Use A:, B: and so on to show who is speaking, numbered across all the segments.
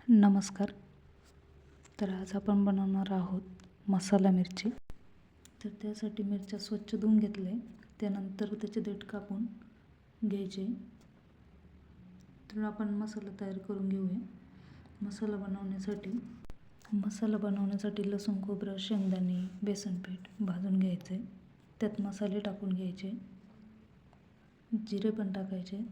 A: नमस्कार. तर आज आपण बनवणार आहोत मसाला मिरची. तर त्यासाठी मिरच्या स्वच्छ धुवून घेतले, त्यानंतर त्याचे देठ कापून घ्यायचे. तर आपण मसाला तयार करून घेऊया. मसाला बनवण्यासाठी लसूण, खोबरं, शेंगदाणे, बेसन पीठ भाजून घ्यायचे. त्यात मसाले टाकून घ्यायचे, जिरे पण टाकायचे.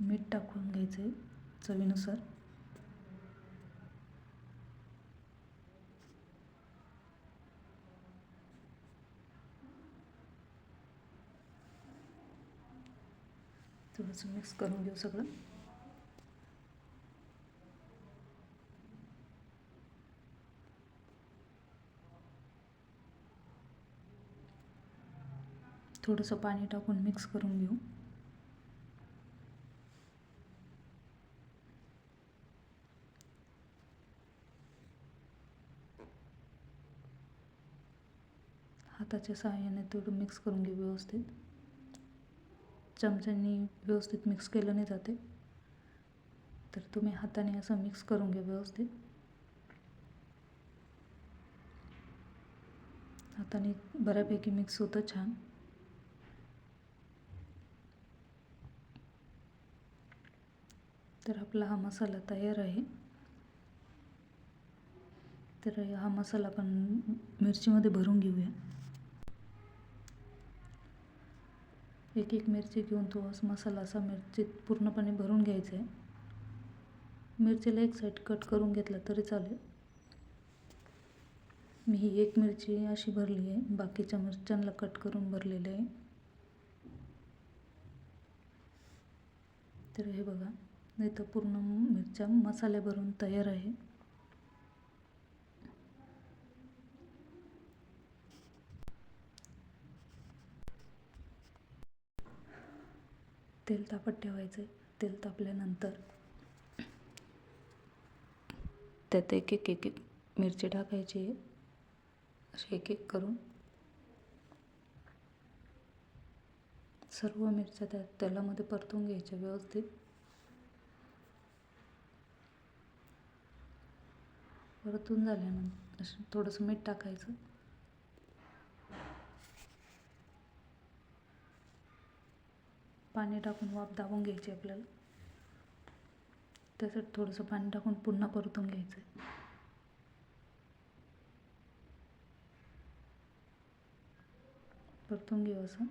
A: मीठ टाकून घ्यायचे चवीनुसार. थोडंसं मिक्स करून घेऊ सगळं. थोडंसं पाणी टाकून मिक्स करून घेऊ. हाताच्या सहाय्याने थोडं मिक्स करून घेऊ व्यवस्थित. चमच्यानी व्यवस्थित मिक्स केलं नाही जाते, तर तुम्ही हाताने असं मिक्स करून घ्या व्यवस्थित. हाताने बऱ्यापैकी मिक्स होतं छान. तर आपला हा मसाला तयार आहे. तर हा मसाला आपण मिरचीमध्ये भरून घेऊया. एक एक मिरची घेऊन तो मसाला असा मिरचीत पूर्णपणे भरून घ्यायचा आहे. मिरचीला एक साईड कट करून घेतला तरी चालेल. मी ही एक मिरची अशी भरली आहे, बाकीच्या मिरच्यांना कट करून भरलेले आहे. तर हे बघा, नाही तर पूर्ण मिरच्या मसाले भरून तयार आहे. तेल तापत ठेवायचं. तेल तापल्यानंतर त्यात एक एक मिरची टाकायची, अशी एक एक करून सर्व मिरच्या त्या तेलामध्ये परतून घ्यायच्या व्यवस्थित. परतून झाल्यानंतर थोडंसं मीठ टाकायचं. पाणी टाकून वाफ दाबून घ्यायची आपल्याला. त्यासाठी थोडंसं पाणी टाकून पुन्हा परतून घ्यायचं. परतून घेऊ असं.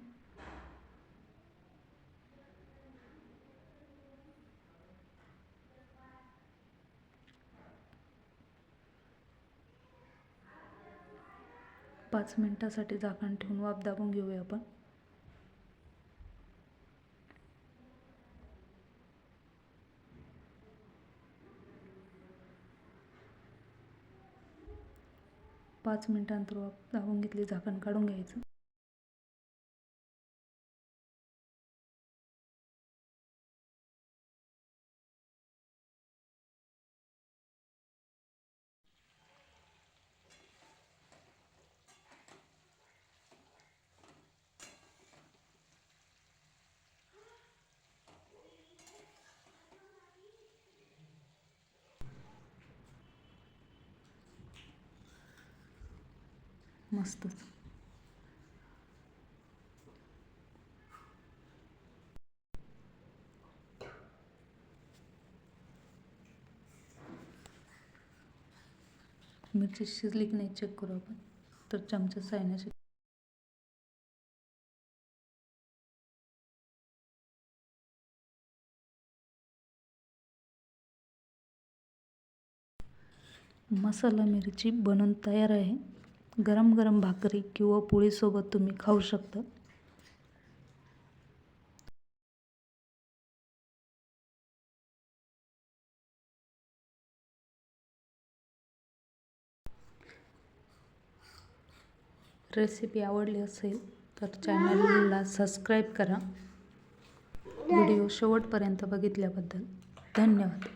A: पाच मिनिटासाठी झाकण ठेवून वाफ दाबून घेऊया आपण. पाच मिनिटांनंतर वाफ दाबून घेतली, झाकण काढून घ्यायचं. मस्तच. मिरची शिजली की नाही चेक करू आपण. तर चमचा सायण्याचे मसाला मिरची बनवून तयार आहे. गरम गरम भाकरी किंवा पोळीसोबत तुम्ही खाऊ शकता. रेसिपी आवडली असेल तर चॅनलला सबस्क्राईब करा. व्हिडिओ शेवटपर्यंत बघितल्याबद्दल धन्यवाद.